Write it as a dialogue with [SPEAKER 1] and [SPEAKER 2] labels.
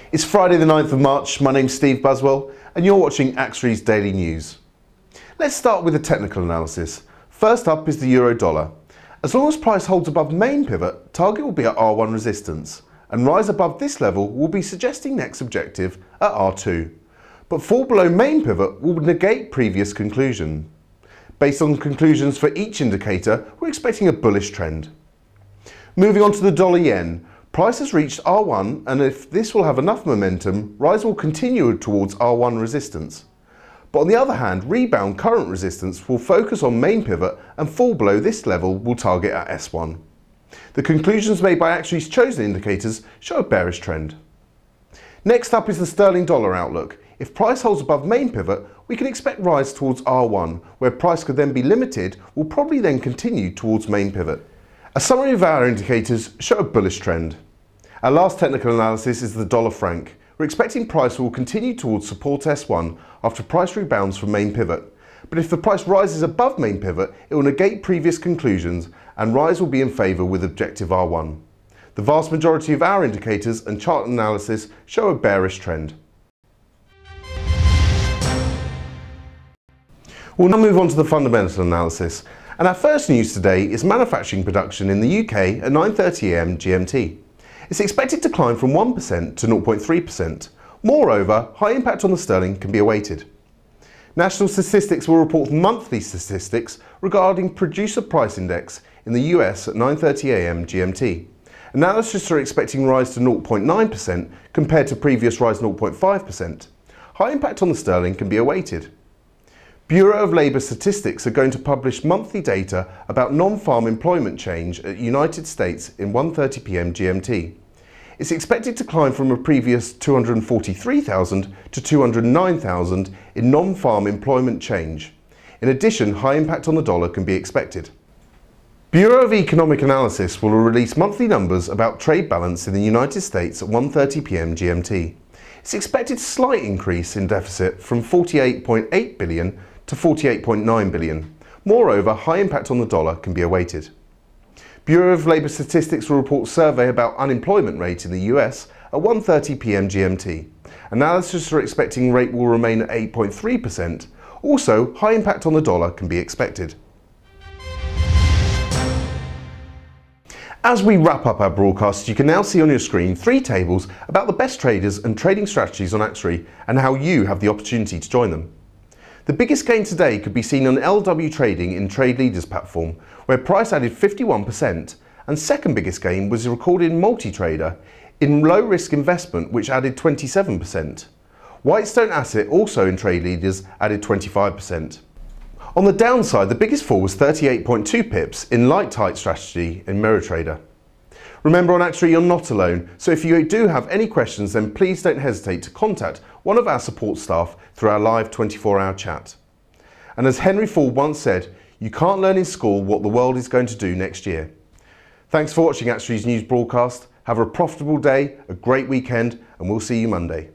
[SPEAKER 1] It's Friday the 9th of March, my name's Steve Buswell and you're watching Axiory's Daily News. Let's start with a technical analysis. First up is the euro dollar. As long as price holds above main pivot, target will be at R1 resistance, and rise above this level will be suggesting next objective at R2. But fall below main pivot will negate previous conclusion. Based on conclusions for each indicator, we're expecting a bullish trend. Moving on to the dollar yen. Price has reached R1, and if this will have enough momentum, rise will continue towards R1 resistance. But on the other hand, rebound current resistance will focus on main pivot and fall below this level will target at S1. The conclusions made by Axiory's chosen indicators show a bearish trend. Next up is the sterling dollar outlook. If price holds above main pivot, we can expect rise towards R1, where price could then be limited, will probably then continue towards main pivot. A summary of our indicators show a bullish trend. Our last technical analysis is the dollar franc. We're expecting price will continue towards support S1 after price rebounds from main pivot. But if the price rises above main pivot, it will negate previous conclusions and rise will be in favour with objective R1. The vast majority of our indicators and chart analysis show a bearish trend. We'll now move on to the fundamental analysis. And our first news today is manufacturing production in the UK at 9:30 AM GMT. It's expected to climb from 1% to 0.3%. Moreover, high impact on the sterling can be awaited. National Statistics will report monthly statistics regarding Producer Price Index in the US at 9:30 AM GMT. Analysts are expecting rise to 0.9% compared to previous rise 0.5%. High impact on the sterling can be awaited. Bureau of Labour Statistics are going to publish monthly data about non-farm employment change at United States in 1:30 PM GMT. It's expected to climb from a previous 243,000 to 209,000 in non-farm employment change. In addition, high impact on the dollar can be expected. Bureau of Economic Analysis will release monthly numbers about trade balance in the United States at 1:30 PM GMT. It's expected a slight increase in deficit from 48.8 billion to 48.9 billion. Moreover, high impact on the dollar can be awaited. Bureau of Labour Statistics will report a survey about unemployment rate in the US at 1:30 PM GMT. Analysts are expecting rate will remain at 8.3%. Also, high impact on the dollar can be expected. As we wrap up our broadcast, you can now see on your screen 3 tables about the best traders and trading strategies on Axiory and how you have the opportunity to join them. The biggest gain today could be seen on LW Trading in Trade Leaders platform, where price added 51%, and second biggest gain was recorded in Multi-Trader in low risk investment, which added 27%. Whitestone Asset, also in Trade Leaders, added 25%. On the downside, the biggest fall was 38.2 pips in light tight strategy in Mirror Trader. Remember, on Axiory you're not alone, so if you do have any questions, then please don't hesitate to contact one of our support staff through our live 24-hour chat. And as Henry Ford once said, you can't learn in school what the world is going to do next year. Thanks for watching Axiory's news broadcast. Have a profitable day, a great weekend, and we'll see you Monday.